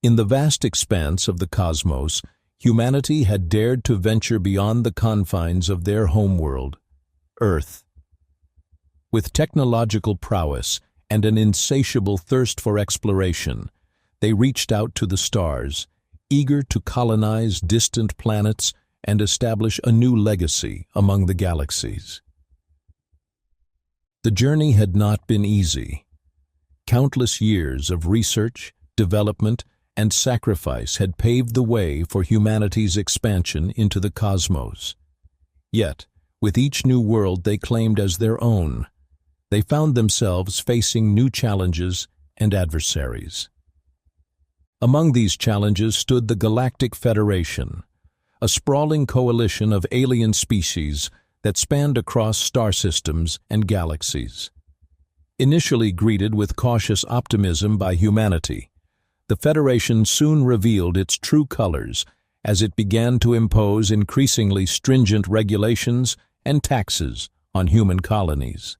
In the vast expanse of the cosmos, humanity had dared to venture beyond the confines of their homeworld, Earth. With technological prowess and an insatiable thirst for exploration, they reached out to the stars, eager to colonize distant planets and establish a new legacy among the galaxies. The journey had not been easy. Countless years of research, development, and sacrifice had paved the way for humanity's expansion into the cosmos. Yet, with each new world they claimed as their own, they found themselves facing new challenges and adversaries. Among these challenges stood the Galactic Federation, a sprawling coalition of alien species that spanned across star systems and galaxies. Initially greeted with cautious optimism by humanity, the Federation soon revealed its true colors as it began to impose increasingly stringent regulations and taxes on human colonies.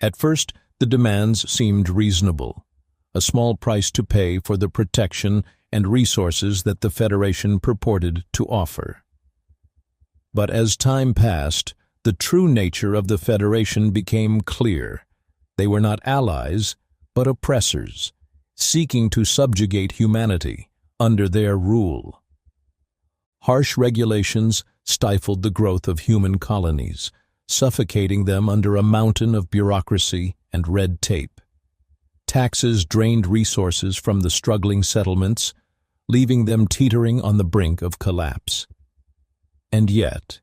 At first, the demands seemed reasonable, a small price to pay for the protection and resources that the Federation purported to offer. But as time passed, the true nature of the Federation became clear. They were not allies, but oppressors, seeking to subjugate humanity under their rule. Harsh regulations stifled the growth of human colonies, suffocating them under a mountain of bureaucracy and red tape. Taxes drained resources from the struggling settlements, leaving them teetering on the brink of collapse. And yet,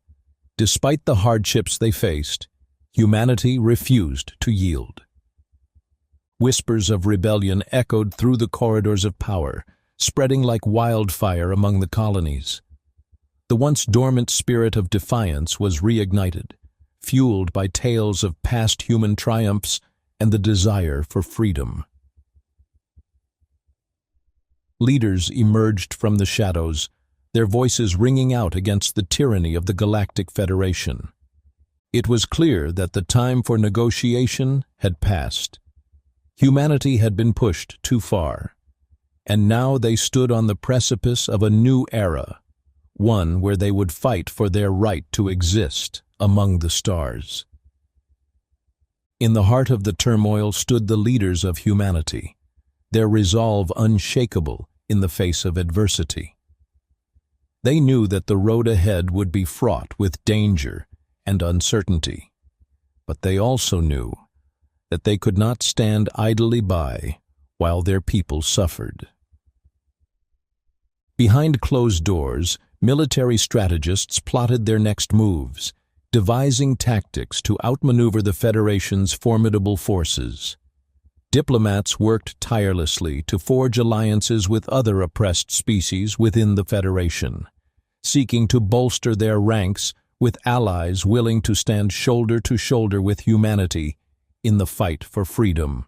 despite the hardships they faced, humanity refused to yield. Whispers of rebellion echoed through the corridors of power, spreading like wildfire among the colonies. The once dormant spirit of defiance was reignited, fueled by tales of past human triumphs and the desire for freedom. Leaders emerged from the shadows, their voices ringing out against the tyranny of the Galactic Federation. It was clear that the time for negotiation had passed. Humanity had been pushed too far, and now they stood on the precipice of a new era, one where they would fight for their right to exist among the stars. In the heart of the turmoil stood the leaders of humanity, their resolve unshakable in the face of adversity. They knew that the road ahead would be fraught with danger and uncertainty, but they also knew that they could not stand idly by while their people suffered. Behind closed doors, military strategists plotted their next moves, devising tactics to outmaneuver the Federation's formidable forces. Diplomats worked tirelessly to forge alliances with other oppressed species within the Federation, seeking to bolster their ranks with allies willing to stand shoulder to shoulder with humanity in the fight for freedom.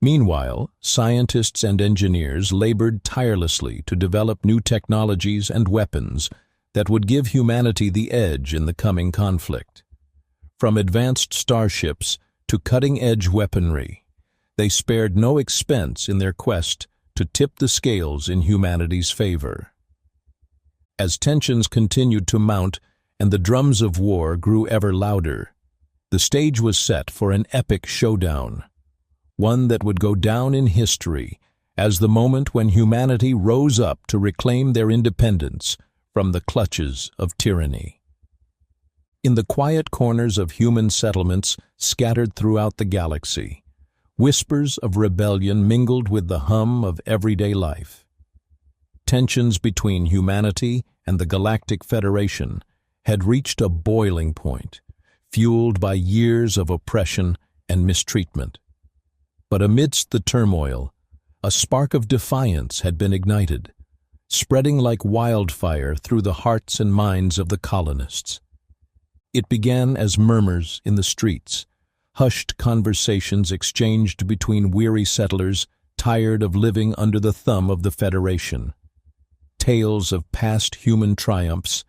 Meanwhile, scientists and engineers labored tirelessly to develop new technologies and weapons that would give humanity the edge in the coming conflict. From advanced starships to cutting-edge weaponry, they spared no expense in their quest to tip the scales in humanity's favor. As tensions continued to mount and the drums of war grew ever louder, the stage was set for an epic showdown, one that would go down in history as the moment when humanity rose up to reclaim their independence from the clutches of tyranny. In the quiet corners of human settlements scattered throughout the galaxy, whispers of rebellion mingled with the hum of everyday life. Tensions between humanity and the Galactic Federation had reached a boiling point, fueled by years of oppression and mistreatment. But amidst the turmoil, a spark of defiance had been ignited, spreading like wildfire through the hearts and minds of the colonists. It began as murmurs in the streets, hushed conversations exchanged between weary settlers tired of living under the thumb of the Federation. Tales of past human triumphs,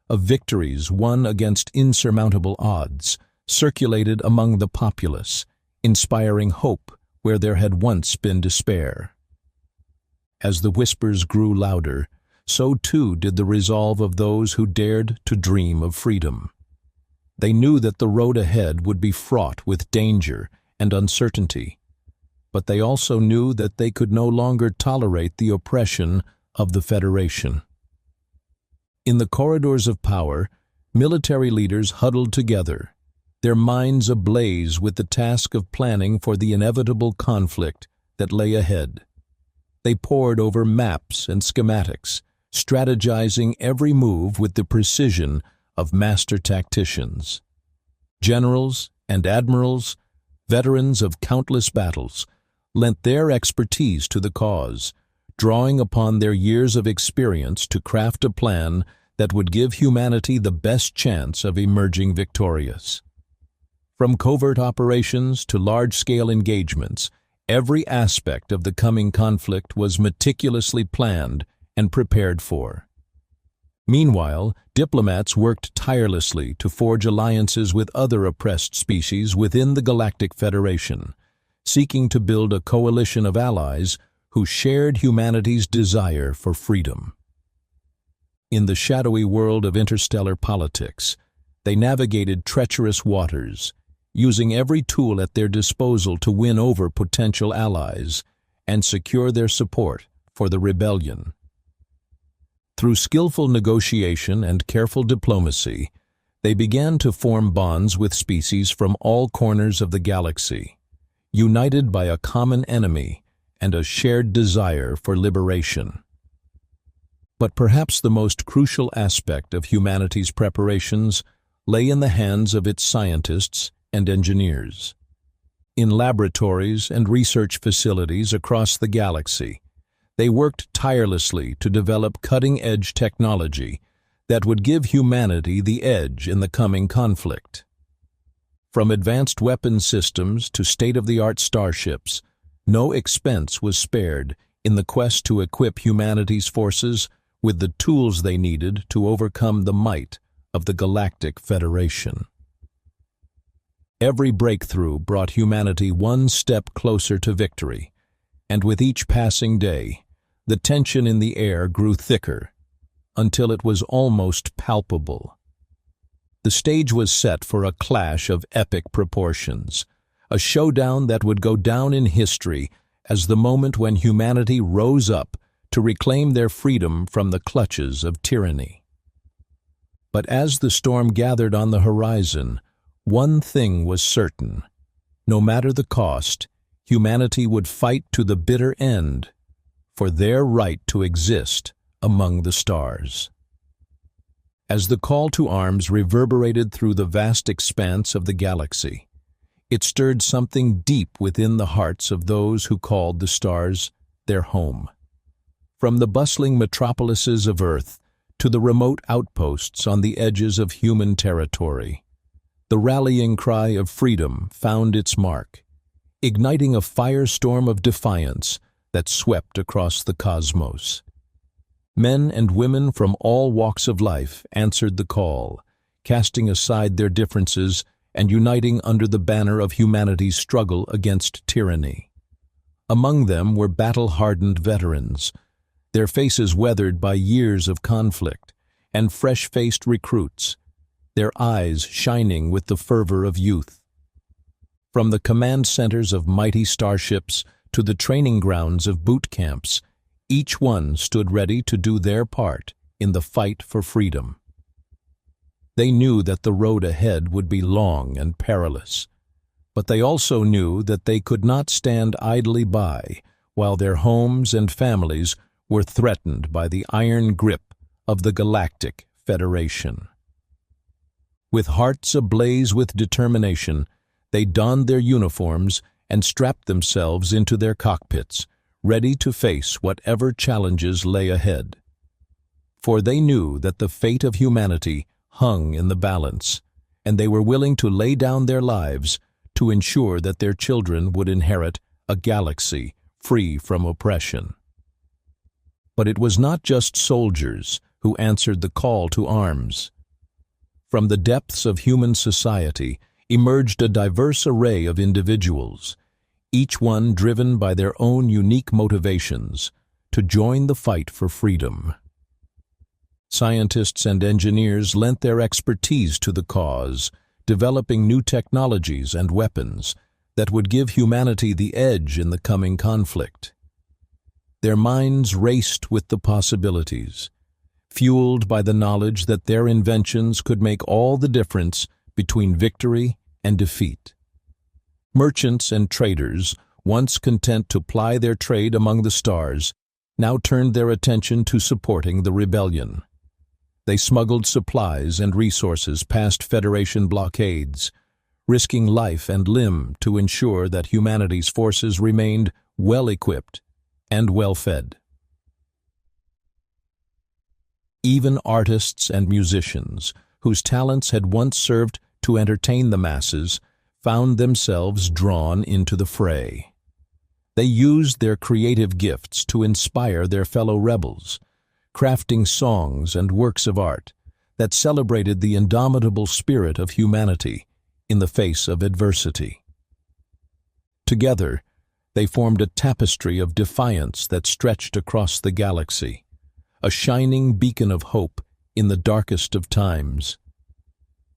of victories won against insurmountable odds, circulated among the populace, inspiring hope where there had once been despair. as the whispers grew louder, so too did the resolve of those who dared to dream of freedom. They knew that the road ahead would be fraught with danger and uncertainty, but they also knew that they could no longer tolerate the oppression of the Federation. In the corridors of power, military leaders huddled together, their minds ablaze with the task of planning for the inevitable conflict that lay ahead. They pored over maps and schematics, strategizing every move with the precision of master tacticians. Generals and admirals, veterans of countless battles, lent their expertise to the cause, drawing upon their years of experience to craft a plan that would give humanity the best chance of emerging victorious. From covert operations to large-scale engagements, every aspect of the coming conflict was meticulously planned and prepared for. Meanwhile, diplomats worked tirelessly to forge alliances with other oppressed species within the Galactic Federation, seeking to build a coalition of allies who shared humanity's desire for freedom. In the shadowy world of interstellar politics, they navigated treacherous waters, using every tool at their disposal to win over potential allies and secure their support for the rebellion. Through skillful negotiation and careful diplomacy, they began to form bonds with species from all corners of the galaxy, united by a common enemy and a shared desire for liberation. But perhaps the most crucial aspect of humanity's preparations lay in the hands of its scientists and engineers. In laboratories and research facilities across the galaxy, they worked tirelessly to develop cutting-edge technology that would give humanity the edge in the coming conflict. From advanced weapon systems to state-of-the-art starships, no expense was spared in the quest to equip humanity's forces with the tools they needed to overcome the might of the Galactic Federation. Every breakthrough brought humanity one step closer to victory, and with each passing day, the tension in the air grew thicker, until it was almost palpable. The stage was set for a clash of epic proportions, a showdown that would go down in history as the moment when humanity rose up to reclaim their freedom from the clutches of tyranny. But as the storm gathered on the horizon, one thing was certain. No matter the cost, humanity would fight to the bitter end for their right to exist among the stars. As the call to arms reverberated through the vast expanse of the galaxy, it stirred something deep within the hearts of those who called the stars their home. From the bustling metropolises of Earth to the remote outposts on the edges of human territory, the rallying cry of freedom found its mark, igniting a firestorm of defiance that swept across the cosmos. Men and women from all walks of life answered the call, casting aside their differences and uniting under the banner of humanity's struggle against tyranny. Among them were battle-hardened veterans, their faces weathered by years of conflict, and fresh-faced recruits, their eyes shining with the fervor of youth. From the command centers of mighty starships to the training grounds of boot camps, each one stood ready to do their part in the fight for freedom. They knew that the road ahead would be long and perilous, but they also knew that they could not stand idly by while their homes and families were threatened by the iron grip of the Galactic Federation. With hearts ablaze with determination, they donned their uniforms and strapped themselves into their cockpits, ready to face whatever challenges lay ahead. For they knew that the fate of humanity hung in the balance, and they were willing to lay down their lives to ensure that their children would inherit a galaxy free from oppression. But it was not just soldiers who answered the call to arms. From the depths of human society emerged a diverse array of individuals, each one driven by their own unique motivations to join the fight for freedom. Scientists and engineers lent their expertise to the cause, developing new technologies and weapons that would give humanity the edge in the coming conflict. Their minds raced with the possibilities, fueled by the knowledge that their inventions could make all the difference between victory and defeat. Merchants and traders, once content to ply their trade among the stars, now turned their attention to supporting the rebellion. They smuggled supplies and resources past Federation blockades, risking life and limb to ensure that humanity's forces remained well-equipped and well-fed. Even artists and musicians, whose talents had once served to entertain the masses, found themselves drawn into the fray. They used their creative gifts to inspire their fellow rebels, crafting songs and works of art that celebrated the indomitable spirit of humanity in the face of adversity. Together, they formed a tapestry of defiance that stretched across the galaxy, a shining beacon of hope in the darkest of times.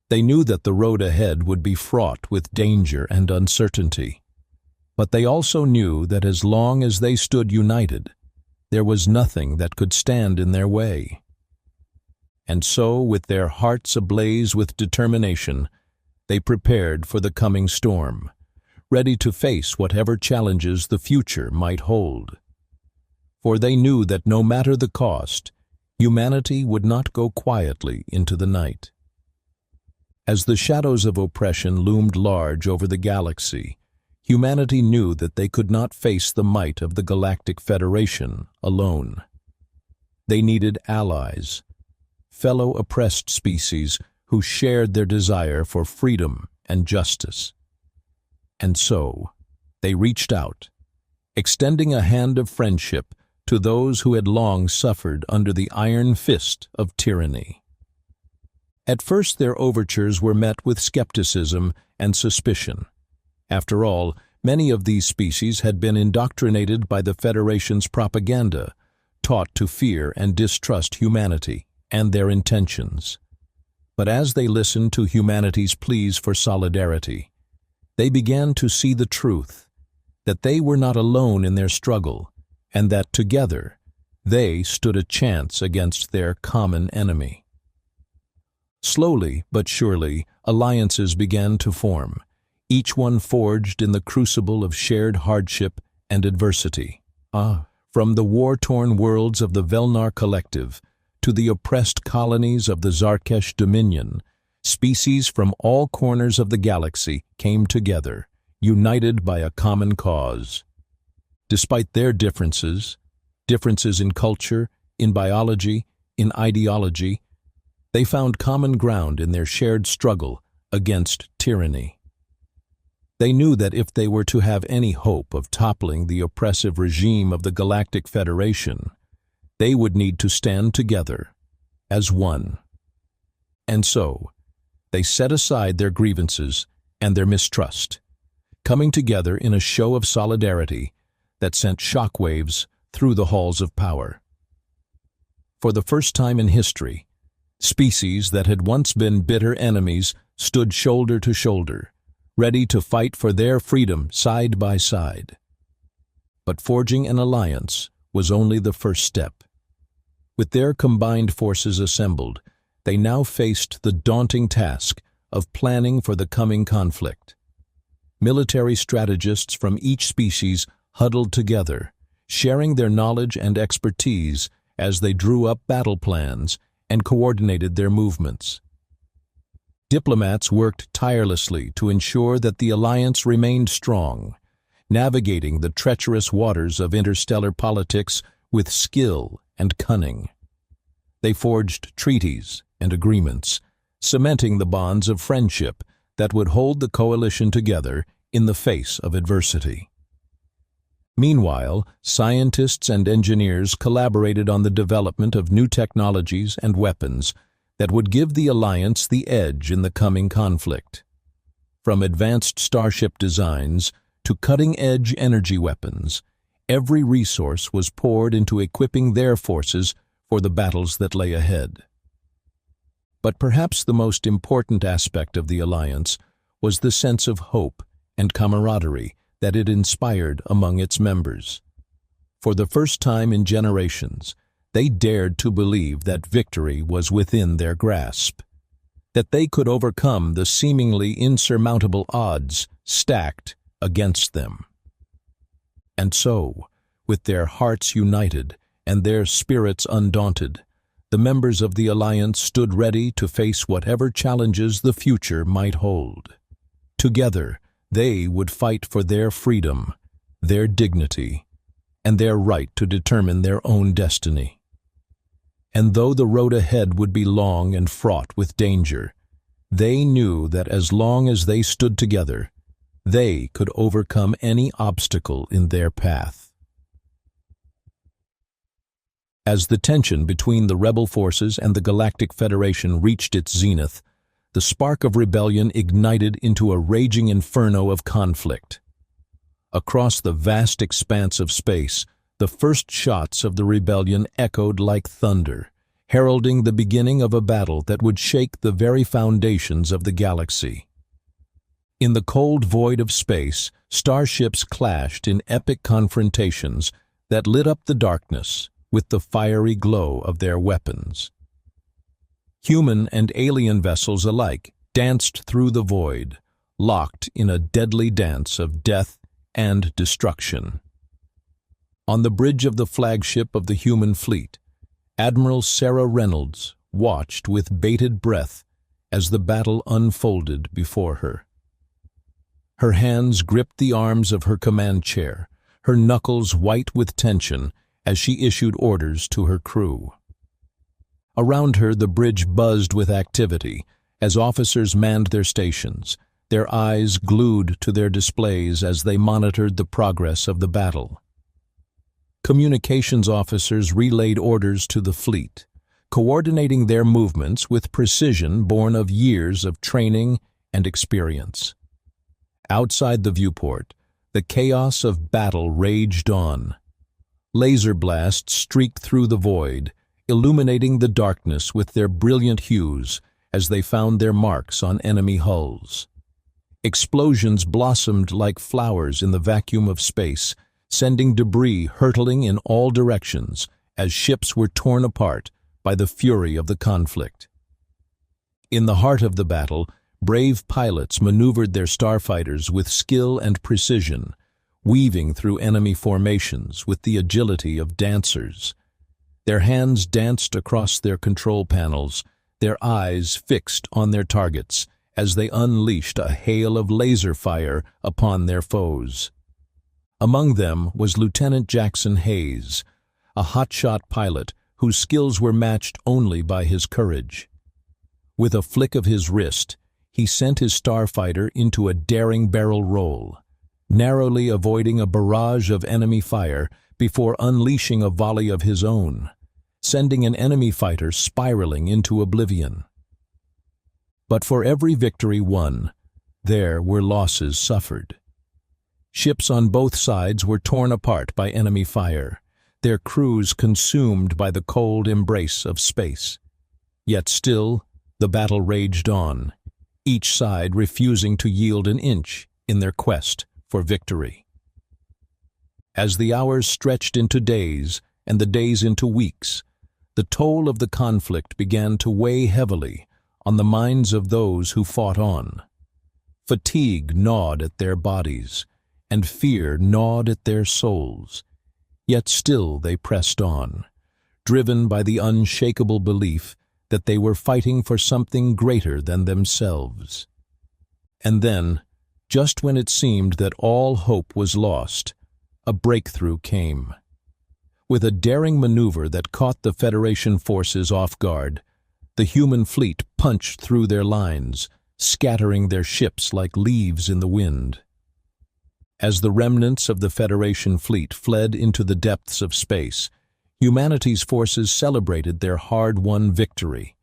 They knew that the road ahead would be fraught with danger and uncertainty, but they also knew that as long as they stood united, there was nothing that could stand in their way. And so, with their hearts ablaze with determination, they prepared for the coming storm, ready to face whatever challenges the future might hold. For they knew that no matter the cost, humanity would not go quietly into the night. As the shadows of oppression loomed large over the galaxy, humanity knew that they could not face the might of the Galactic Federation alone. They needed allies, fellow oppressed species who shared their desire for freedom and justice. And so, they reached out, extending a hand of friendship to those who had long suffered under the iron fist of tyranny. At first, their overtures were met with skepticism and suspicion. After all, many of these species had been indoctrinated by the Federation's propaganda, taught to fear and distrust humanity and their intentions. But as they listened to humanity's pleas for solidarity, they began to see the truth, that they were not alone in their struggle, and that together they stood a chance against their common enemy. Slowly but surely, alliances began to form, each one forged in the crucible of shared hardship and adversity. From the war-torn worlds of the Velnar Collective to the oppressed colonies of the Zarkesh Dominion, species from all corners of the galaxy came together, united by a common cause. Despite their differences in culture, in biology, in ideology, they found common ground in their shared struggle against tyranny. They knew that if they were to have any hope of toppling the oppressive regime of the Galactic Federation, they would need to stand together as one. And so, they set aside their grievances and their mistrust, coming together in a show of solidarity that sent shockwaves through the halls of power. For the first time in history, species that had once been bitter enemies stood shoulder to shoulder, ready to fight for their freedom side by side. But forging an alliance was only the first step. With their combined forces assembled, they now faced the daunting task of planning for the coming conflict. Military strategists from each species huddled together, sharing their knowledge and expertise as they drew up battle plans and coordinated their movements. Diplomats worked tirelessly to ensure that the alliance remained strong, navigating the treacherous waters of interstellar politics with skill and cunning. They forged treaties and agreements, cementing the bonds of friendship that would hold the coalition together in the face of adversity. Meanwhile, scientists and engineers collaborated on the development of new technologies and weapons that would give the alliance the edge in the coming conflict. From advanced starship designs to cutting-edge energy weapons, Every resource was poured into equipping their forces for the battles that lay ahead. But perhaps the most important aspect of the alliance was the sense of hope and camaraderie that it inspired among its members. For the first time in generations, they dared to believe that victory was within their grasp, that they could overcome the seemingly insurmountable odds stacked against them. And so, with their hearts united and their spirits undaunted, the members of the alliance stood ready to face whatever challenges the future might hold. Together, they would fight for their freedom, their dignity, and their right to determine their own destiny. And though the road ahead would be long and fraught with danger, they knew that as long as they stood together, they could overcome any obstacle in their path. As the tension between the rebel forces and the Galactic Federation reached its zenith, the spark of rebellion ignited into a raging inferno of conflict. Across the vast expanse of space, the first shots of the rebellion echoed like thunder, heralding the beginning of a battle that would shake the very foundations of the galaxy. In the cold void of space, starships clashed in epic confrontations that lit up the darkness with the fiery glow of their weapons. Human and alien vessels alike danced through the void, locked in a deadly dance of death and destruction. On the bridge of the flagship of the human fleet, Admiral Sarah Reynolds watched with bated breath as the battle unfolded before her. Her hands gripped the arms of her command chair, her knuckles white with tension as she issued orders to her crew. Around her, the bridge buzzed with activity as officers manned their stations, their eyes glued to their displays as they monitored the progress of the battle. Communications officers relayed orders to the fleet, coordinating their movements with precision born of years of training and experience. Outside the viewport, the chaos of battle raged on. Laser blasts streaked through the void, illuminating the darkness with their brilliant hues as they found their marks on enemy hulls. Explosions blossomed like flowers in the vacuum of space, sending debris hurtling in all directions as ships were torn apart by the fury of the conflict. In the heart of the battle, brave pilots maneuvered their starfighters with skill and precision, weaving through enemy formations with the agility of dancers. Their hands danced across their control panels, their eyes fixed on their targets as they unleashed a hail of laser fire upon their foes. Among them was Lieutenant Jackson Hayes, a hotshot pilot whose skills were matched only by his courage. With a flick of his wrist, he sent his starfighter into a daring barrel roll, narrowly avoiding a barrage of enemy fire before unleashing a volley of his own, sending an enemy fighter spiraling into oblivion. But for every victory won, there were losses suffered. Ships on both sides were torn apart by enemy fire, their crews consumed by the cold embrace of space. Yet still, the battle raged on, each side refusing to yield an inch in their quest for victory. As the hours stretched into days and the days into weeks, the toll of the conflict began to weigh heavily on the minds of those who fought on. Fatigue gnawed at their bodies, and fear gnawed at their souls. Yet still they pressed on, driven by the unshakable belief that they were fighting for something greater than themselves. And then, just when it seemed that all hope was lost, a breakthrough came. With a daring maneuver that caught the Federation forces off guard, the human fleet punched through their lines, scattering their ships like leaves in the wind. As the remnants of the Federation fleet fled into the depths of space, humanity's forces celebrated their hard-won victory,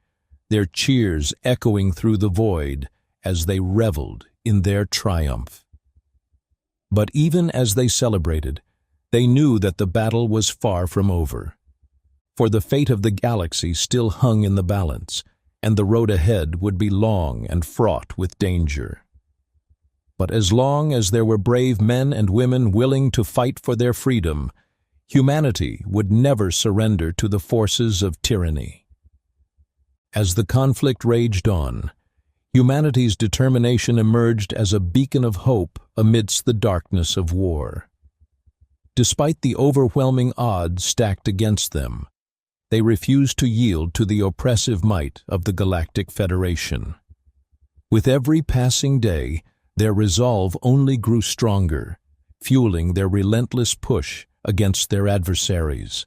their cheers echoing through the void as they reveled in their triumph. But even as they celebrated, they knew that the battle was far from over. For the fate of the galaxy still hung in the balance, and the road ahead would be long and fraught with danger. But as long as there were brave men and women willing to fight for their freedom, humanity would never surrender to the forces of tyranny. As the conflict raged on, humanity's determination emerged as a beacon of hope amidst the darkness of war. Despite the overwhelming odds stacked against them, they refused to yield to the oppressive might of the Galactic Federation. With every passing day, their resolve only grew stronger, fueling their relentless push against their adversaries.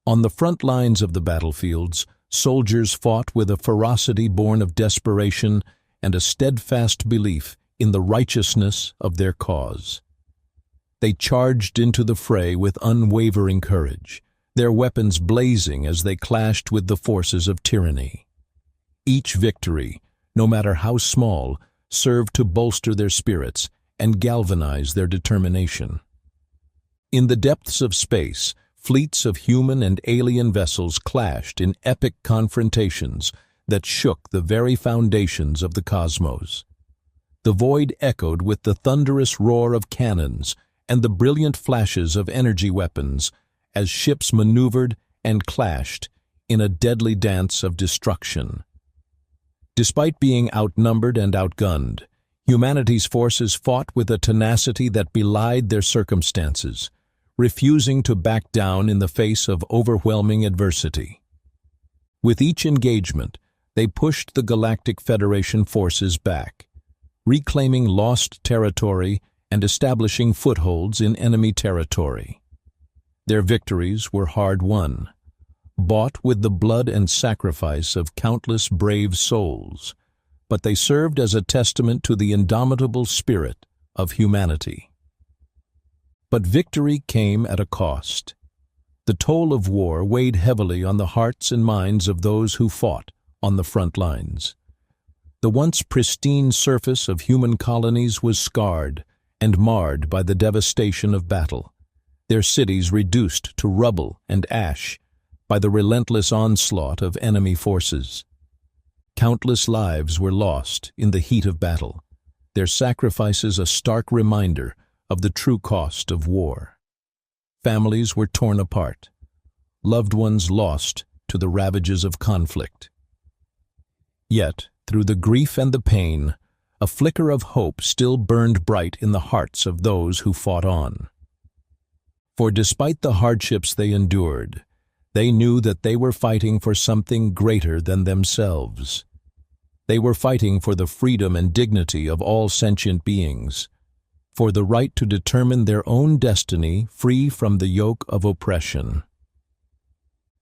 On the front lines of the battlefields, soldiers fought with a ferocity born of desperation and a steadfast belief in the righteousness of their cause. They charged into the fray with unwavering courage, their weapons blazing as they clashed with the forces of tyranny. Each victory, no matter how small, served to bolster their spirits and galvanize their determination. In the depths of space, fleets of human and alien vessels clashed in epic confrontations that shook the very foundations of the cosmos. The void echoed with the thunderous roar of cannons and the brilliant flashes of energy weapons as ships maneuvered and clashed in a deadly dance of destruction. Despite being outnumbered and outgunned, humanity's forces fought with a tenacity that belied their circumstances, refusing to back down in the face of overwhelming adversity. With each engagement, they pushed the Galactic Federation forces back, reclaiming lost territory and establishing footholds in enemy territory. Their victories were hard-won, bought with the blood and sacrifice of countless brave souls, but they served as a testament to the indomitable spirit of humanity. But victory came at a cost. The toll of war weighed heavily on the hearts and minds of those who fought on the front lines. The once pristine surface of human colonies was scarred and marred by the devastation of battle, their cities reduced to rubble and ash by the relentless onslaught of enemy forces. Countless lives were lost in the heat of battle, their sacrifices a stark reminder of the true cost of war. Families were torn apart, loved ones lost to the ravages of conflict. Yet, through the grief and the pain, a flicker of hope still burned bright in the hearts of those who fought on. For despite the hardships they endured, they knew that they were fighting for something greater than themselves. They were fighting for the freedom and dignity of all sentient beings, for the right to determine their own destiny free from the yoke of oppression.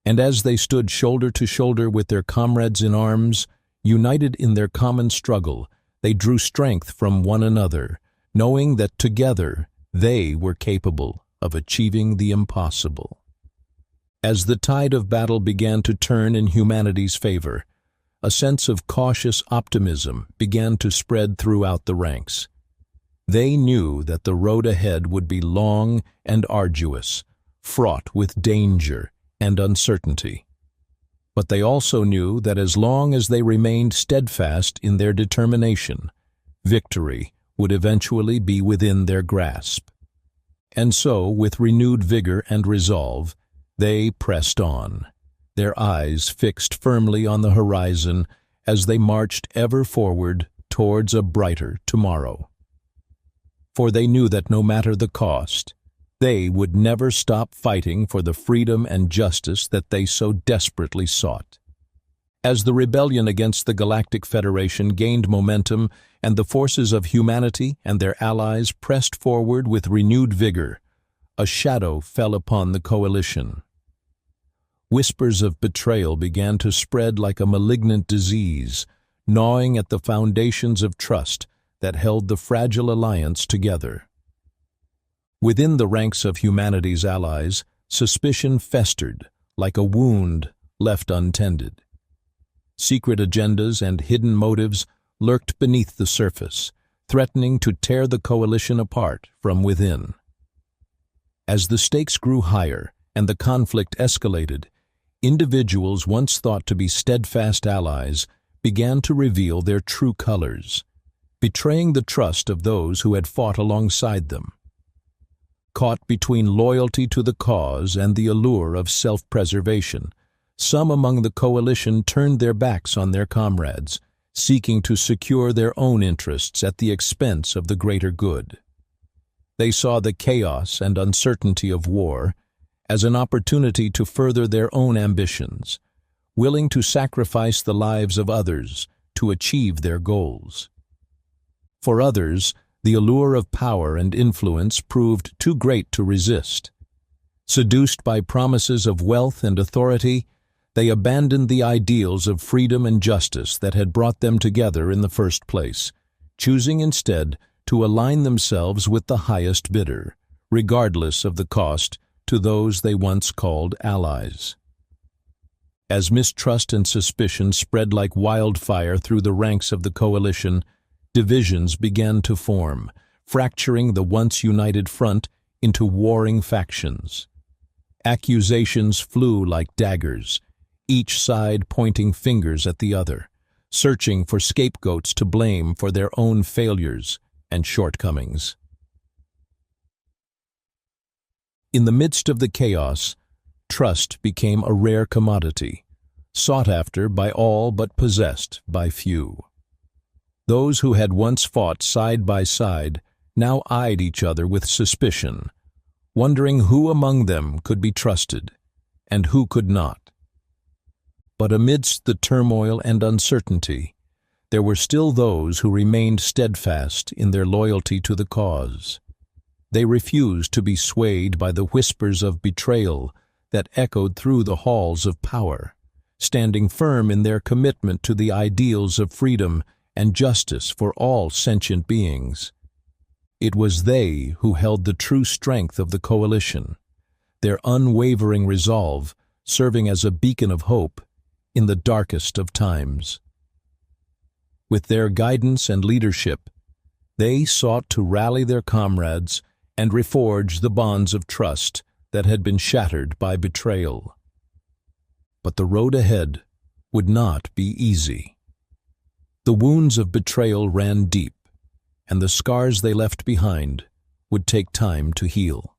And as they stood shoulder to shoulder with their comrades in arms, united in their common struggle, they drew strength from one another, knowing that together they were capable of achieving the impossible. As the tide of battle began to turn in humanity's favor, a sense of cautious optimism began to spread throughout the ranks. They knew that the road ahead would be long and arduous, fraught with danger and uncertainty. But they also knew that as long as they remained steadfast in their determination, victory would eventually be within their grasp. And so, with renewed vigor and resolve, they pressed on, their eyes fixed firmly on the horizon as they marched ever forward towards a brighter tomorrow. For they knew that no matter the cost, they would never stop fighting for the freedom and justice that they so desperately sought. As the rebellion against the Galactic Federation gained momentum and the forces of humanity and their allies pressed forward with renewed vigor, a shadow fell upon the coalition. Whispers of betrayal began to spread like a malignant disease, gnawing at the foundations of trust that held the fragile alliance together. Within the ranks of humanity's allies, suspicion festered like a wound left untended. Secret agendas and hidden motives lurked beneath the surface, threatening to tear the coalition apart from within. As the stakes grew higher and the conflict escalated, individuals once thought to be steadfast allies began to reveal their true colors, betraying the trust of those who had fought alongside them. Caught between loyalty to the cause and the allure of self-preservation, some among the coalition turned their backs on their comrades, seeking to secure their own interests at the expense of the greater good. They saw the chaos and uncertainty of war as an opportunity to further their own ambitions, willing to sacrifice the lives of others to achieve their goals. For others, the allure of power and influence proved too great to resist. Seduced by promises of wealth and authority, they abandoned the ideals of freedom and justice that had brought them together in the first place, choosing instead to align themselves with the highest bidder, regardless of the cost to those they once called allies. As mistrust and suspicion spread like wildfire through the ranks of the coalition, divisions began to form, fracturing the once united front into warring factions. Accusations flew like daggers, each side pointing fingers at the other, searching for scapegoats to blame for their own failures and shortcomings. In the midst of the chaos, trust became a rare commodity, sought after by all but possessed by few. Those who had once fought side by side now eyed each other with suspicion, wondering who among them could be trusted and who could not. But amidst the turmoil and uncertainty, there were still those who remained steadfast in their loyalty to the cause. They refused to be swayed by the whispers of betrayal that echoed through the halls of power, standing firm in their commitment to the ideals of freedom and justice for all sentient beings. It was they who held the true strength of the coalition, their unwavering resolve serving as a beacon of hope in the darkest of times. With their guidance and leadership, they sought to rally their comrades and reforge the bonds of trust that had been shattered by betrayal. But the road ahead would not be easy. The wounds of betrayal ran deep, and the scars they left behind would take time to heal.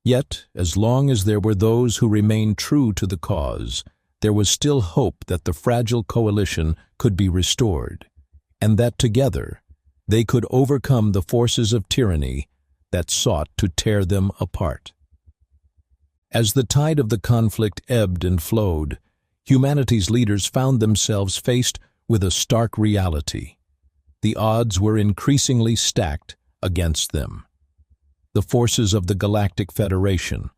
Yet, as long as there were those who remained true to the cause, there was still hope that the fragile coalition could be restored, and that together they could overcome the forces of tyranny that sought to tear them apart. As the tide of the conflict ebbed and flowed, humanity's leaders found themselves faced with a stark reality. The odds were increasingly stacked against them. The forces of the Galactic Federation,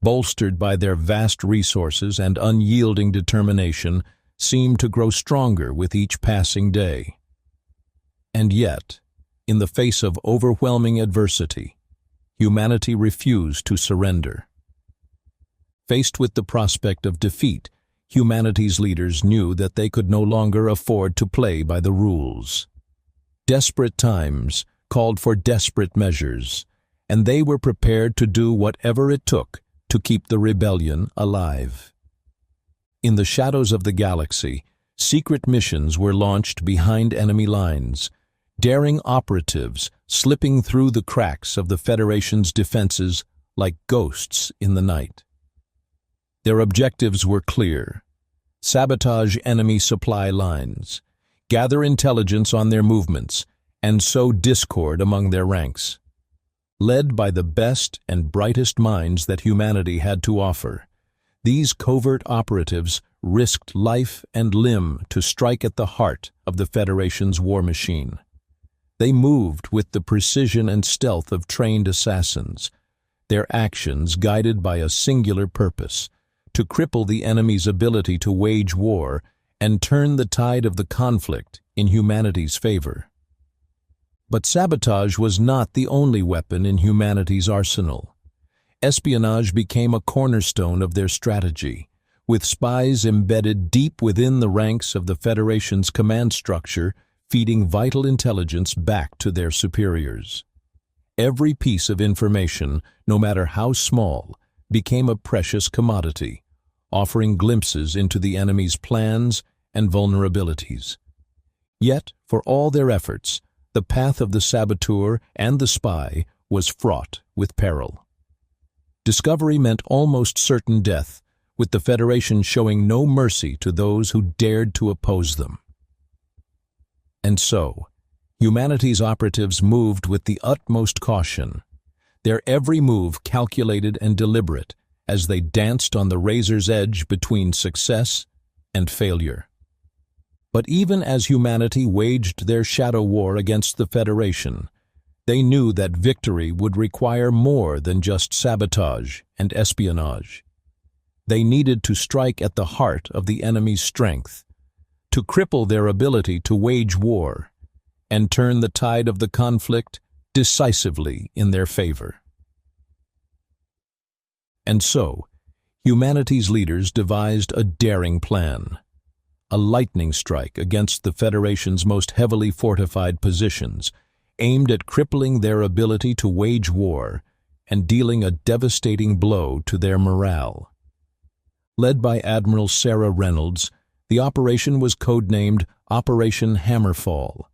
bolstered by their vast resources and unyielding determination, seemed to grow stronger with each passing day. And yet, in the face of overwhelming adversity, humanity refused to surrender. Faced with the prospect of defeat, humanity's leaders knew that they could no longer afford to play by the rules. Desperate times called for desperate measures, and they were prepared to do whatever it took to keep the rebellion alive. In the shadows of the galaxy, secret missions were launched behind enemy lines, daring operatives slipping through the cracks of the Federation's defenses like ghosts in the night. Their objectives were clear: sabotage enemy supply lines, gather intelligence on their movements, and sow discord among their ranks. Led by the best and brightest minds that humanity had to offer, these covert operatives risked life and limb to strike at the heart of the Federation's war machine. They moved with the precision and stealth of trained assassins, their actions guided by a singular purpose: to cripple the enemy's ability to wage war and turn the tide of the conflict in humanity's favor. But sabotage was not the only weapon in humanity's arsenal. Espionage became a cornerstone of their strategy, with spies embedded deep within the ranks of the Federation's command structure, feeding vital intelligence back to their superiors. Every piece of information, no matter how small, became a precious commodity, offering glimpses into the enemy's plans and vulnerabilities. Yet, for all their efforts, the path of the saboteur and the spy was fraught with peril. Discovery meant almost certain death, with the Federation showing no mercy to those who dared to oppose them. And so, humanity's operatives moved with the utmost caution, their every move calculated and deliberate as they danced on the razor's edge between success and failure. But even as humanity waged their shadow war against the Federation, they knew that victory would require more than just sabotage and espionage. They needed to strike at the heart of the enemy's strength, to cripple their ability to wage war, and turn the tide of the conflict decisively in their favor. And so, humanity's leaders devised a daring plan, a lightning strike against the Federation's most heavily fortified positions, aimed at crippling their ability to wage war and dealing a devastating blow to their morale. Led by Admiral Sarah Reynolds, the operation was codenamed Operation Hammerfall,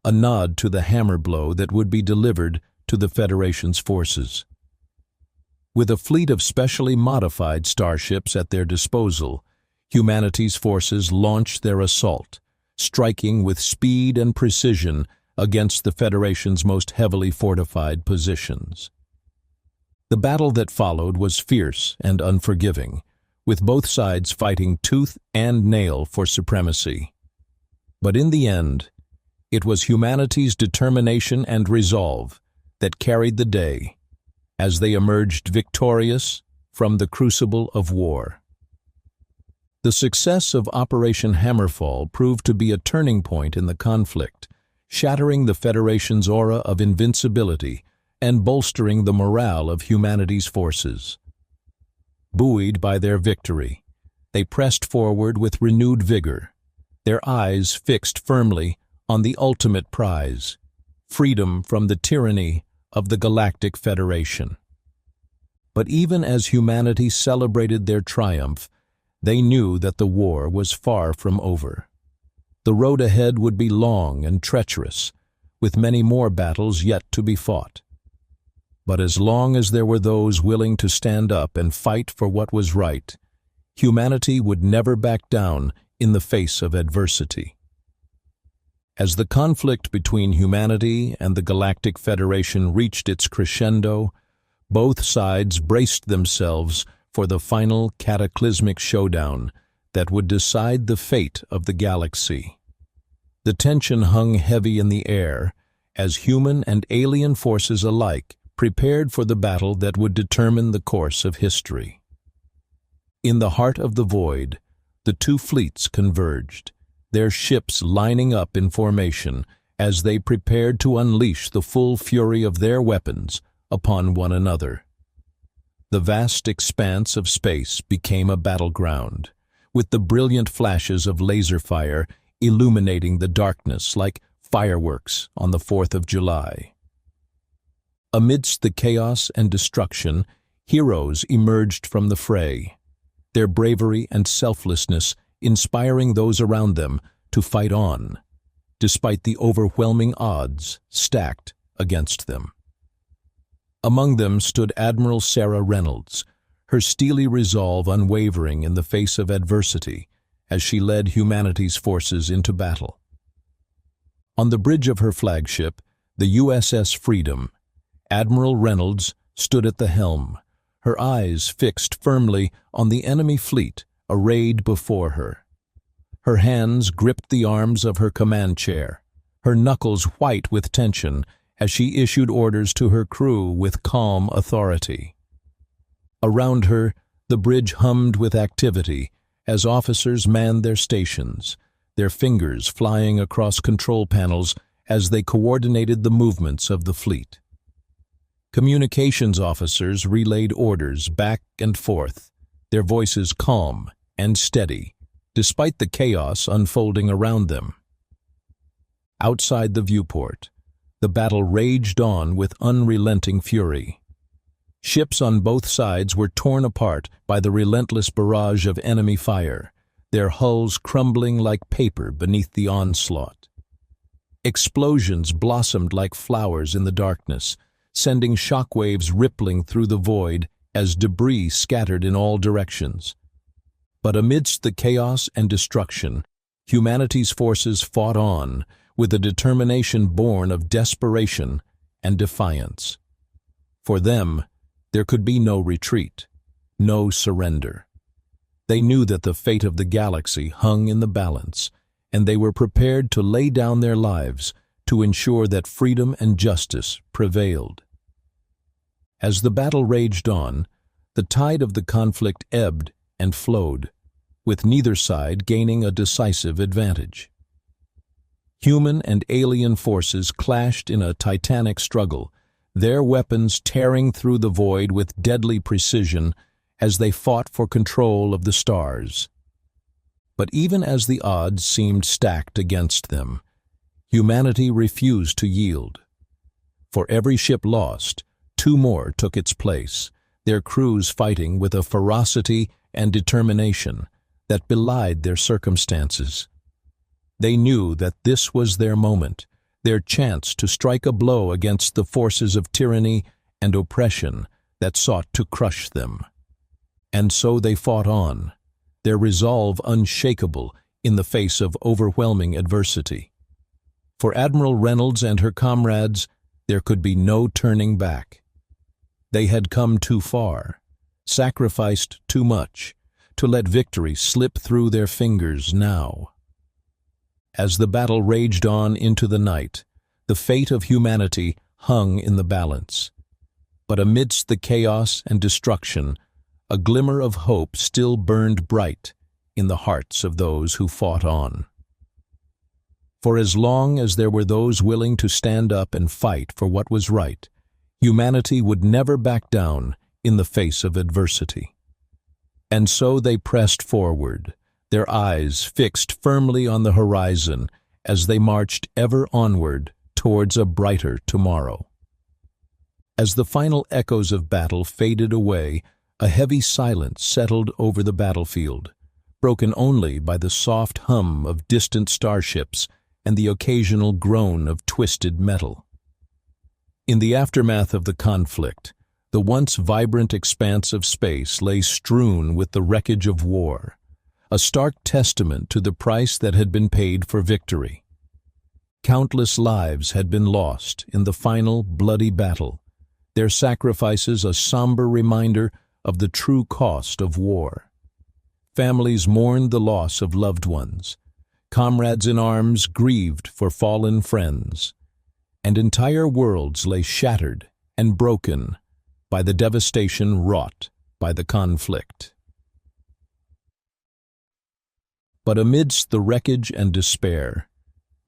a nod to the hammer blow that would be delivered to the Federation's forces. With a fleet of specially modified starships at their disposal, humanity's forces launched their assault, striking with speed and precision against the Federation's most heavily fortified positions. The battle that followed was fierce and unforgiving, with both sides fighting tooth and nail for supremacy. But in the end, it was humanity's determination and resolve that carried the day as they emerged victorious from the crucible of war. The success of Operation Hammerfall proved to be a turning point in the conflict, shattering the Federation's aura of invincibility and bolstering the morale of humanity's forces. Buoyed by their victory, they pressed forward with renewed vigor, their eyes fixed firmly on the ultimate prize, freedom from the tyranny of the Galactic Federation. But even as humanity celebrated their triumph, they knew that the war was far from over. The road ahead would be long and treacherous, with many more battles yet to be fought. But as long as there were those willing to stand up and fight for what was right, humanity would never back down in the face of adversity. As the conflict between humanity and the Galactic Federation reached its crescendo, both sides braced themselves for the final cataclysmic showdown that would decide the fate of the galaxy. The tension hung heavy in the air as human and alien forces alike prepared for the battle that would determine the course of history. In the heart of the void, the two fleets converged, their ships lining up in formation as they prepared to unleash the full fury of their weapons upon one another. The vast expanse of space became a battleground, with the brilliant flashes of laser fire illuminating the darkness like fireworks on the 4th of July. Amidst the chaos and destruction, heroes emerged from the fray, their bravery and selflessness inspiring those around them to fight on, despite the overwhelming odds stacked against them. Among them stood Admiral Sarah Reynolds, her steely resolve unwavering in the face of adversity as she led humanity's forces into battle. On the bridge of her flagship, the USS Freedom, Admiral Reynolds stood at the helm, her eyes fixed firmly on the enemy fleet arrayed before her. Her hands gripped the arms of her command chair, her knuckles white with tension as she issued orders to her crew with calm authority. Around her, the bridge hummed with activity as officers manned their stations, their fingers flying across control panels as they coordinated the movements of the fleet. Communications officers relayed orders back and forth, their voices calm and steady, despite the chaos unfolding around them. Outside the viewport, the battle raged on with unrelenting fury. Ships on both sides were torn apart by the relentless barrage of enemy fire, their hulls crumbling like paper beneath the onslaught. Explosions blossomed like flowers in the darkness, sending shockwaves rippling through the void as debris scattered in all directions. But amidst the chaos and destruction, humanity's forces fought on with a determination born of desperation and defiance. For them, there could be no retreat, no surrender. They knew that the fate of the galaxy hung in the balance, and they were prepared to lay down their lives to ensure that freedom and justice prevailed. As the battle raged on, the tide of the conflict ebbed and flowed, with neither side gaining a decisive advantage. Human and alien forces clashed in a titanic struggle, their weapons tearing through the void with deadly precision as they fought for control of the stars. But even as the odds seemed stacked against them, humanity refused to yield. For every ship lost, 2 more took its place, their crews fighting with a ferocity and determination that belied their circumstances. They knew that this was their moment, their chance to strike a blow against the forces of tyranny and oppression that sought to crush them. And so they fought on, their resolve unshakable in the face of overwhelming adversity. For Admiral Reynolds and her comrades, there could be no turning back. They had come too far, sacrificed too much, to let victory slip through their fingers now. As the battle raged on into the night, the fate of humanity hung in the balance. But amidst the chaos and destruction, a glimmer of hope still burned bright in the hearts of those who fought on. For as long as there were those willing to stand up and fight for what was right, humanity would never back down in the face of adversity. And so they pressed forward, their eyes fixed firmly on the horizon as they marched ever onward towards a brighter tomorrow. As the final echoes of battle faded away, a heavy silence settled over the battlefield, broken only by the soft hum of distant starships and the occasional groan of twisted metal. In the aftermath of the conflict, the once vibrant expanse of space lay strewn with the wreckage of war, a stark testament to the price that had been paid for victory. Countless lives had been lost in the final bloody battle, their sacrifices a somber reminder of the true cost of war. Families mourned the loss of loved ones, comrades in arms grieved for fallen friends, and entire worlds lay shattered and broken by the devastation wrought by the conflict. But amidst the wreckage and despair,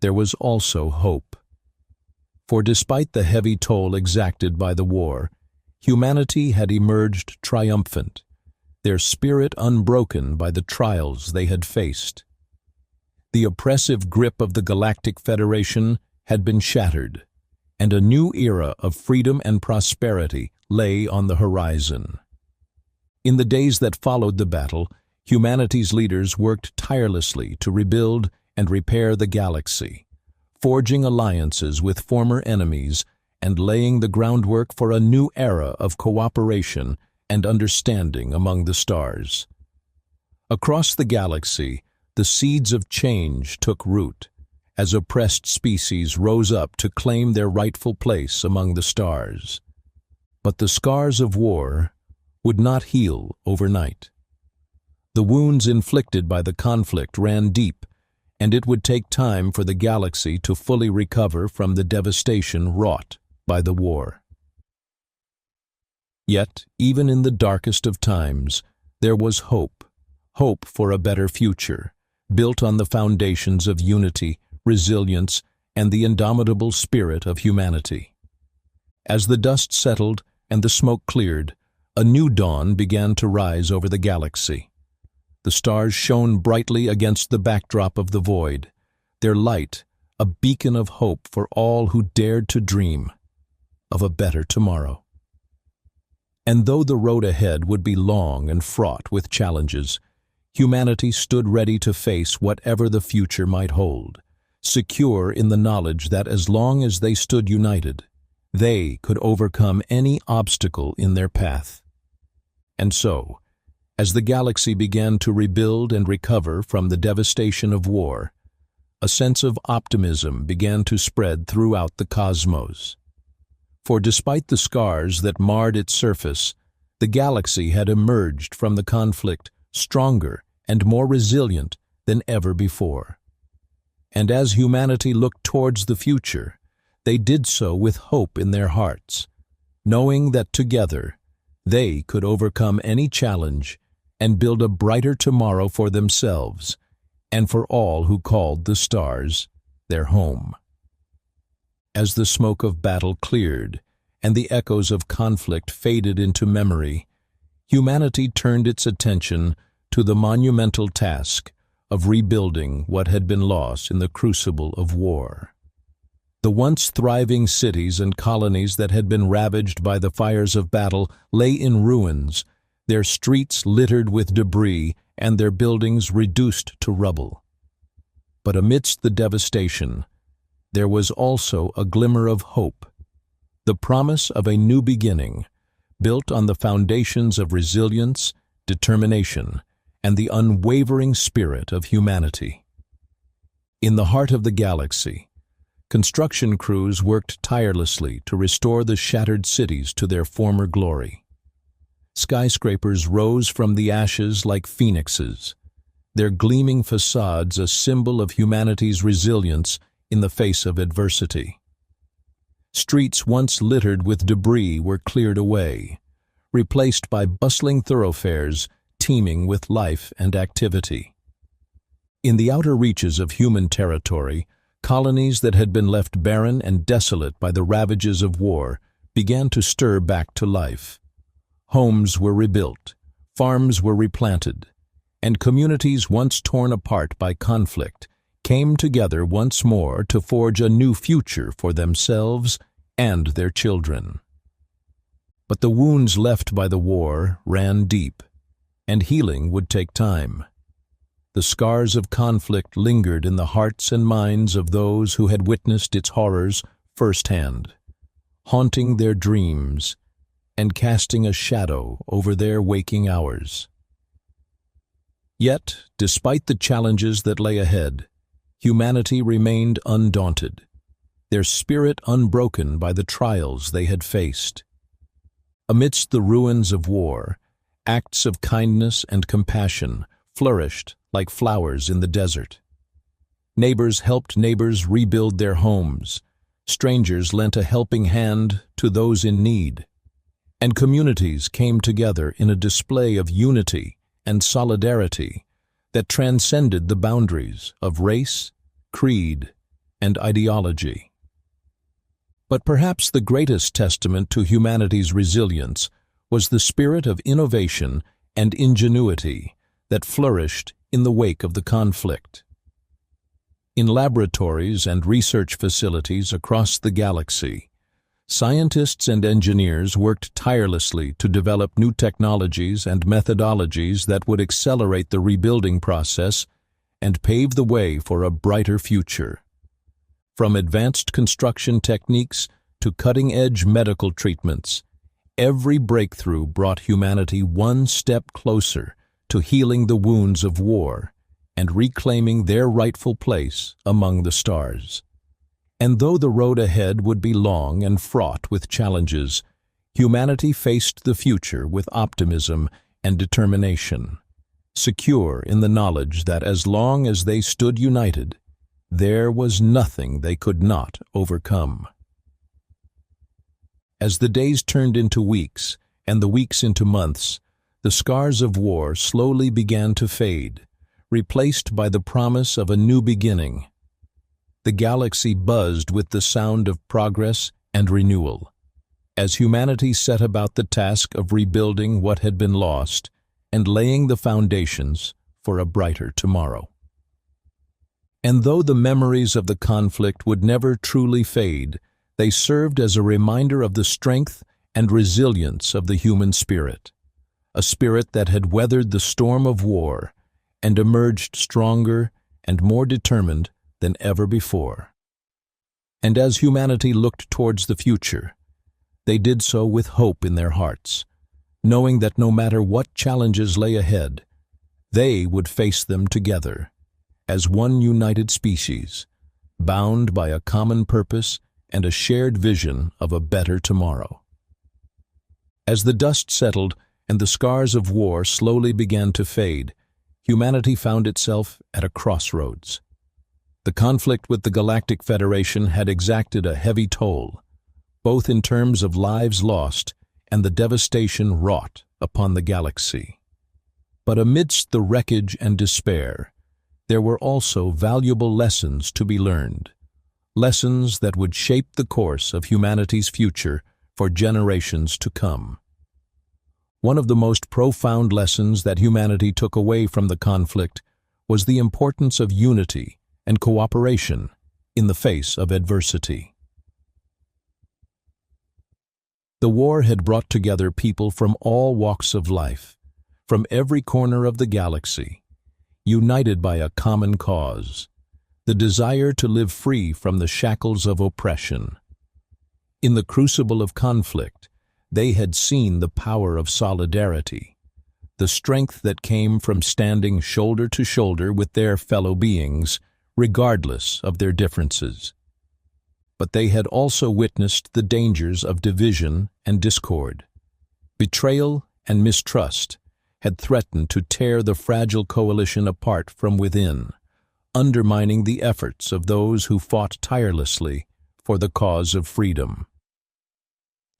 there was also hope. For despite the heavy toll exacted by the war, humanity had emerged triumphant, their spirit unbroken by the trials they had faced. The oppressive grip of the Galactic Federation had been shattered, and a new era of freedom and prosperity lay on the horizon. In the days that followed the battle, humanity's leaders worked tirelessly to rebuild and repair the galaxy, forging alliances with former enemies and laying the groundwork for a new era of cooperation and understanding among the stars. Across the galaxy, the seeds of change took root, as oppressed species rose up to claim their rightful place among the stars. But the scars of war would not heal overnight. The wounds inflicted by the conflict ran deep, and it would take time for the galaxy to fully recover from the devastation wrought by the war. Yet, even in the darkest of times, there was hope for a better future, built on the foundations of unity, resilience, and the indomitable spirit of humanity. As the dust settled and the smoke cleared, a new dawn began to rise over the galaxy. The stars shone brightly against the backdrop of the void, their light a beacon of hope for all who dared to dream of a better tomorrow. And though the road ahead would be long and fraught with challenges, humanity stood ready to face whatever the future might hold, secure in the knowledge that as long as they stood united, they could overcome any obstacle in their path. And so, as the galaxy began to rebuild and recover from the devastation of war, a sense of optimism began to spread throughout the cosmos. For despite the scars that marred its surface, the galaxy had emerged from the conflict stronger and more resilient than ever before. And as humanity looked towards the future, they did so with hope in their hearts, knowing that together they could overcome any challenge and build a brighter tomorrow for themselves and for all who called the stars their home. As the smoke of battle cleared and the echoes of conflict faded into memory, humanity turned its attention to the monumental task of rebuilding what had been lost in the crucible of war. The once thriving cities and colonies that had been ravaged by the fires of battle lay in ruins, their streets littered with debris and their buildings reduced to rubble. But amidst the devastation, there was also a glimmer of hope, the promise of a new beginning, built on the foundations of resilience, determination, and the unwavering spirit of humanity. In the heart of the galaxy, construction crews worked tirelessly to restore the shattered cities to their former glory. Skyscrapers rose from the ashes like phoenixes, their gleaming facades a symbol of humanity's resilience in the face of adversity. Streets once littered with debris were cleared away, replaced by bustling thoroughfares teeming with life and activity. In the outer reaches of human territory, colonies that had been left barren and desolate by the ravages of war began to stir back to life. Homes were rebuilt, farms were replanted, and communities once torn apart by conflict came together once more to forge a new future for themselves and their children. But the wounds left by the war ran deep, and healing would take time. The scars of conflict lingered in the hearts and minds of those who had witnessed its horrors firsthand, haunting their dreams and casting a shadow over their waking hours. Yet, despite the challenges that lay ahead, humanity remained undaunted, their spirit unbroken by the trials they had faced. Amidst the ruins of war, acts of kindness and compassion flourished like flowers in the desert. Neighbors helped neighbors rebuild their homes, strangers lent a helping hand to those in need, and communities came together in a display of unity and solidarity that transcended the boundaries of race, creed, and ideology. But perhaps the greatest testament to humanity's resilience was the spirit of innovation and ingenuity that flourished in the wake of the conflict. In laboratories and research facilities across the galaxy, scientists and engineers worked tirelessly to develop new technologies and methodologies that would accelerate the rebuilding process and pave the way for a brighter future. From advanced construction techniques to cutting-edge medical treatments, every breakthrough brought humanity one step closer to healing the wounds of war and reclaiming their rightful place among the stars. And though the road ahead would be long and fraught with challenges, humanity faced the future with optimism and determination, secure in the knowledge that as long as they stood united, there was nothing they could not overcome. As the days turned into weeks and the weeks into months, the scars of war slowly began to fade, replaced by the promise of a new beginning. The galaxy buzzed with the sound of progress and renewal, as humanity set about the task of rebuilding what had been lost and laying the foundations for a brighter tomorrow. And though the memories of the conflict would never truly fade, they served as a reminder of the strength and resilience of the human spirit, a spirit that had weathered the storm of war and emerged stronger and more determined than ever before. And as humanity looked towards the future, they did so with hope in their hearts, knowing that no matter what challenges lay ahead, they would face them together, as one united species, bound by a common purpose and a shared vision of a better tomorrow. As the dust settled and the scars of war slowly began to fade, humanity found itself at a crossroads. The conflict with the Galactic Federation had exacted a heavy toll, both in terms of lives lost and the devastation wrought upon the galaxy. But amidst the wreckage and despair, there were also valuable lessons to be learned, lessons that would shape the course of humanity's future for generations to come. One of the most profound lessons that humanity took away from the conflict was the importance of unity and cooperation in the face of adversity. The war had brought together people from all walks of life, from every corner of the galaxy, united by a common cause, the desire to live free from the shackles of oppression. In the crucible of conflict, they had seen the power of solidarity, the strength that came from standing shoulder to shoulder with their fellow beings, regardless of their differences. But they had also witnessed the dangers of division and discord. Betrayal and mistrust had threatened to tear the fragile coalition apart from within, undermining the efforts of those who fought tirelessly for the cause of freedom.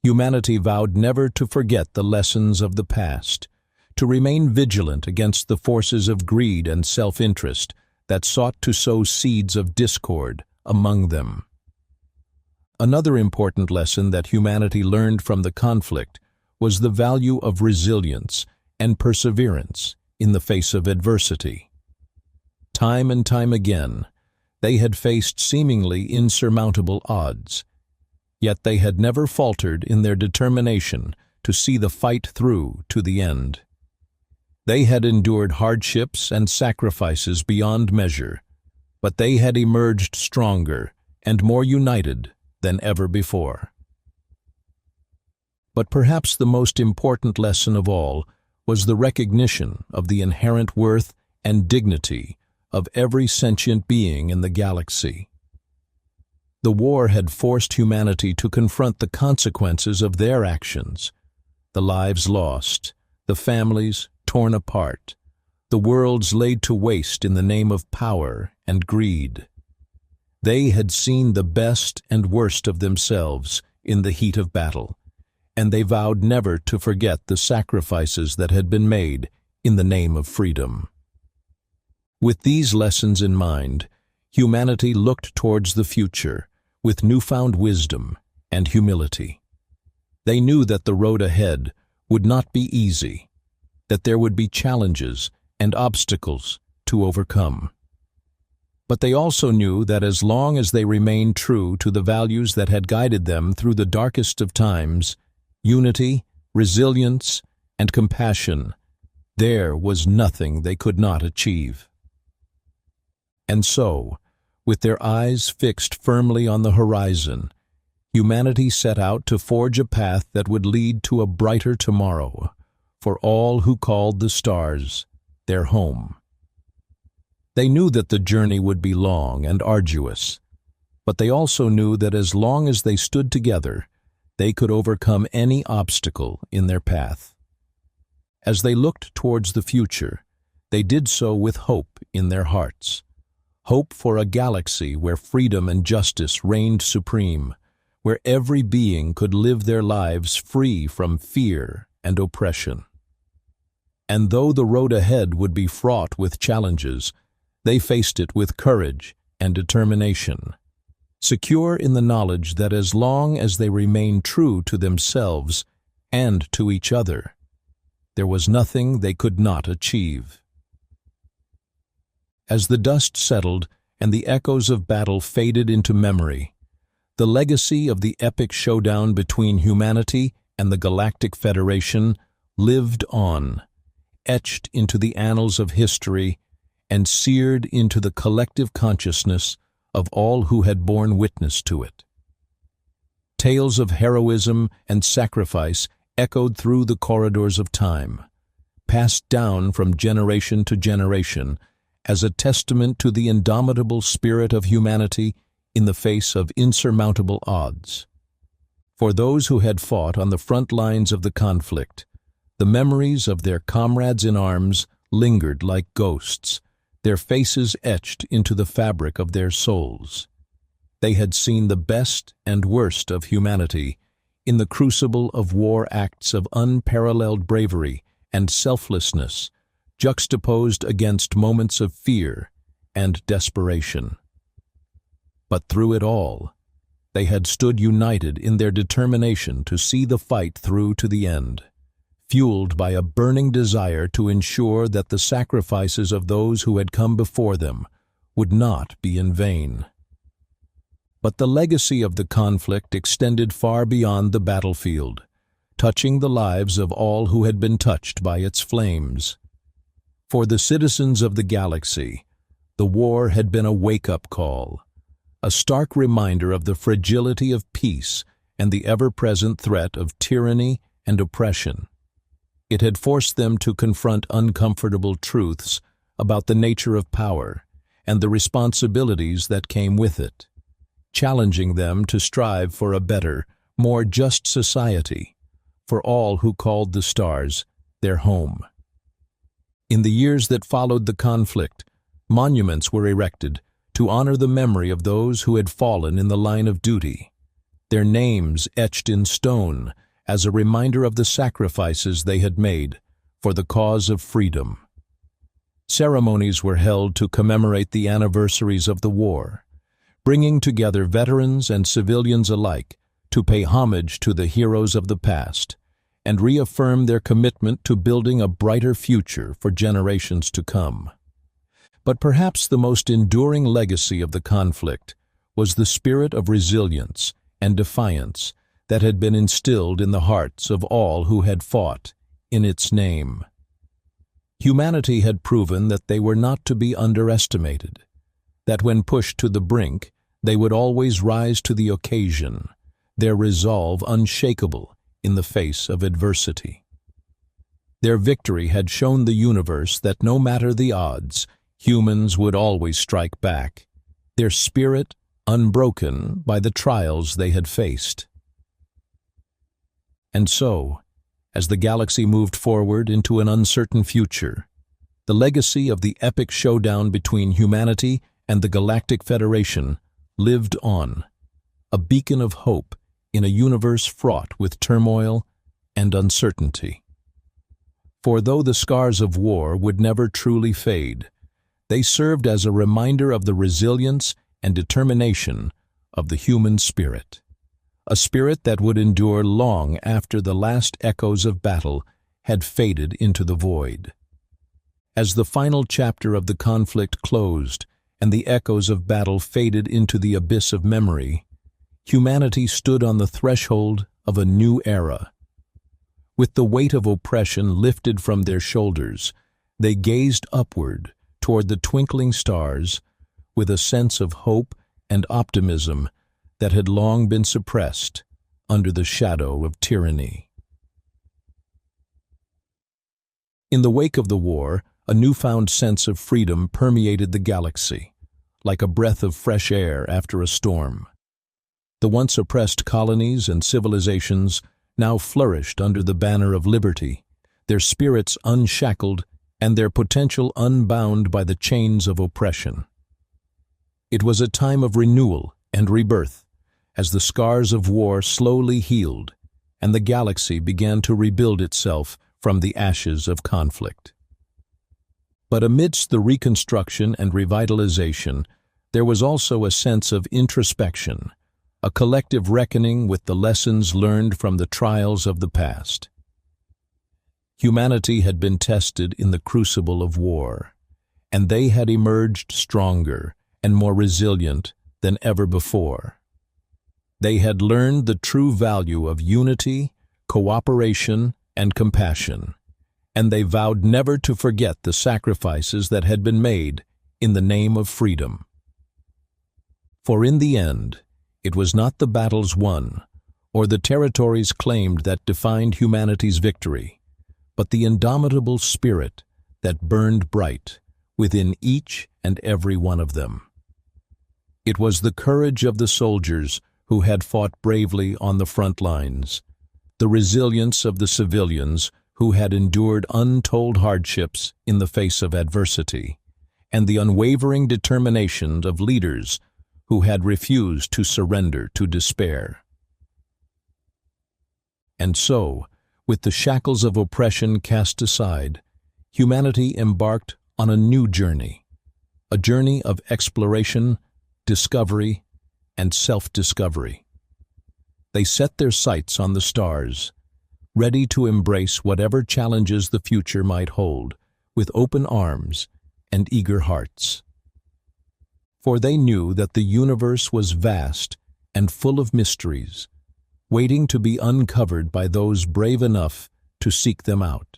Humanity vowed never to forget the lessons of the past, to remain vigilant against the forces of greed and self-interest that sought to sow seeds of discord among them. Another important lesson that humanity learned from the conflict was the value of resilience and perseverance in the face of adversity. Time and time again, they had faced seemingly insurmountable odds, yet they had never faltered in their determination to see the fight through to the end. They had endured hardships and sacrifices beyond measure, but they had emerged stronger and more united than ever before. But perhaps the most important lesson of all was the recognition of the inherent worth and dignity of every sentient being in the galaxy. The war had forced humanity to confront the consequences of their actions, the lives lost, the families torn apart, the worlds laid to waste in the name of power and greed. They had seen the best and worst of themselves in the heat of battle, and they vowed never to forget the sacrifices that had been made in the name of freedom. With these lessons in mind, humanity looked towards the future with newfound wisdom and humility. They knew that the road ahead would not be easy, that there would be challenges and obstacles to overcome. But they also knew that as long as they remained true to the values that had guided them through the darkest of times, unity, resilience, and compassion, there was nothing they could not achieve. And so, with their eyes fixed firmly on the horizon, humanity set out to forge a path that would lead to a brighter tomorrow for all who called the stars their home. They knew that the journey would be long and arduous, but they also knew that as long as they stood together, they could overcome any obstacle in their path. As they looked towards the future, they did so with hope in their hearts. Hope for a galaxy where freedom and justice reigned supreme, where every being could live their lives free from fear and oppression. And though the road ahead would be fraught with challenges, they faced it with courage and determination, secure in the knowledge that as long as they remained true to themselves and to each other, there was nothing they could not achieve. As the dust settled and the echoes of battle faded into memory, the legacy of the epic showdown between humanity and the Galactic Federation lived on, etched into the annals of history and seared into the collective consciousness of all who had borne witness to it. Tales of heroism and sacrifice echoed through the corridors of time, passed down from generation to generation as a testament to the indomitable spirit of humanity in the face of insurmountable odds. For those who had fought on the front lines of the conflict, the memories of their comrades in arms lingered like ghosts, their faces etched into the fabric of their souls. They had seen the best and worst of humanity in the crucible of war acts of unparalleled bravery and selflessness, juxtaposed against moments of fear and desperation. But through it all, they had stood united in their determination to see the fight through to the end, fueled by a burning desire to ensure that the sacrifices of those who had come before them would not be in vain. But the legacy of the conflict extended far beyond the battlefield, touching the lives of all who had been touched by its flames. For the citizens of the galaxy, the war had been a wake-up call, a stark reminder of the fragility of peace and the ever-present threat of tyranny and oppression. It had forced them to confront uncomfortable truths about the nature of power and the responsibilities that came with it, challenging them to strive for a better, more just society for all who called the stars their home. In the years that followed the conflict, monuments were erected to honor the memory of those who had fallen in the line of duty, their names etched in stone as a reminder of the sacrifices they had made for the cause of freedom. Ceremonies were held to commemorate the anniversaries of the war, bringing together veterans and civilians alike to pay homage to the heroes of the past and reaffirm their commitment to building a brighter future for generations to come. But perhaps the most enduring legacy of the conflict was the spirit of resilience and defiance that had been instilled in the hearts of all who had fought in its name. Humanity had proven that they were not to be underestimated, that when pushed to the brink, they would always rise to the occasion, their resolve unshakable in the face of adversity. Their victory had shown the universe that no matter the odds, humans would always strike back, their spirit unbroken by the trials they had faced. And so, as the galaxy moved forward into an uncertain future, the legacy of the epic showdown between humanity and the Galactic Federation lived on, a beacon of hope in a universe fraught with turmoil and uncertainty. For though the scars of war would never truly fade, they served as a reminder of the resilience and determination of the human spirit, a spirit that would endure long after the last echoes of battle had faded into the void. As the final chapter of the conflict closed and the echoes of battle faded into the abyss of memory, humanity stood on the threshold of a new era. With the weight of oppression lifted from their shoulders, they gazed upward toward the twinkling stars with a sense of hope and optimism that had long been suppressed under the shadow of tyranny. In the wake of the war, a newfound sense of freedom permeated the galaxy, like a breath of fresh air after a storm. The once oppressed colonies and civilizations now flourished under the banner of liberty, their spirits unshackled and their potential unbound by the chains of oppression. It was a time of renewal and rebirth, as the scars of war slowly healed and the galaxy began to rebuild itself from the ashes of conflict. But amidst the reconstruction and revitalization, there was also a sense of introspection, a collective reckoning with the lessons learned from the trials of the past. Humanity had been tested in the crucible of war, and they had emerged stronger and more resilient than ever before. They had learned the true value of unity, cooperation, and compassion, and they vowed never to forget the sacrifices that had been made in the name of freedom. For in the end, it was not the battles won or the territories claimed that defined humanity's victory, but the indomitable spirit that burned bright within each and every one of them. It was the courage of the soldiers who had fought bravely on the front lines, the resilience of the civilians who had endured untold hardships in the face of adversity, and the unwavering determination of leaders who had refused to surrender to despair. And so, with the shackles of oppression cast aside, humanity embarked on a new journey, a journey of exploration, discovery, and self-discovery. They set their sights on the stars, ready to embrace whatever challenges the future might hold, with open arms and eager hearts. For they knew that the universe was vast and full of mysteries, waiting to be uncovered by those brave enough to seek them out.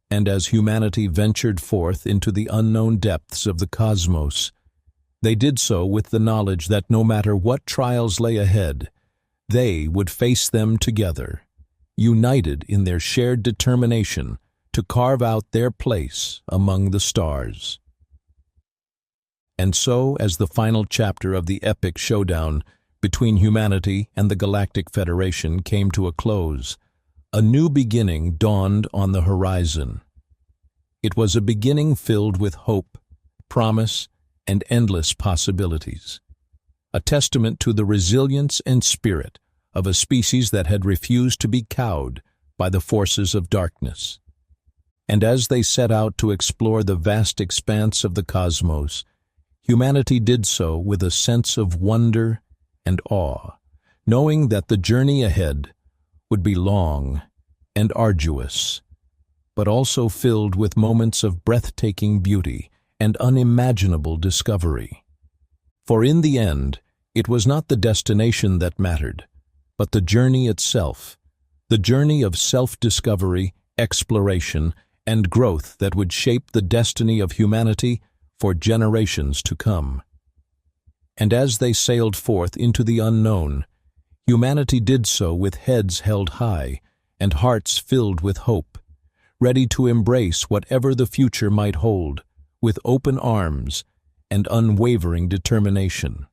And as humanity ventured forth into the unknown depths of the cosmos, they did so with the knowledge that no matter what trials lay ahead, they would face them together, united in their shared determination to carve out their place among the stars. And so, as the final chapter of the epic showdown between humanity and the Galactic Federation came to a close, a new beginning dawned on the horizon. It was a beginning filled with hope, promise, and endless possibilities, a testament to the resilience and spirit of a species that had refused to be cowed by the forces of darkness. And as they set out to explore the vast expanse of the cosmos, humanity did so with a sense of wonder and awe, knowing that the journey ahead would be long and arduous, but also filled with moments of breathtaking beauty and unimaginable discovery. For in the end, it was not the destination that mattered, but the journey itself, the journey of self-discovery, exploration, and growth that would shape the destiny of humanity for generations to come. And as they sailed forth into the unknown, humanity did so with heads held high and hearts filled with hope, ready to embrace whatever the future might hold, with open arms and unwavering determination.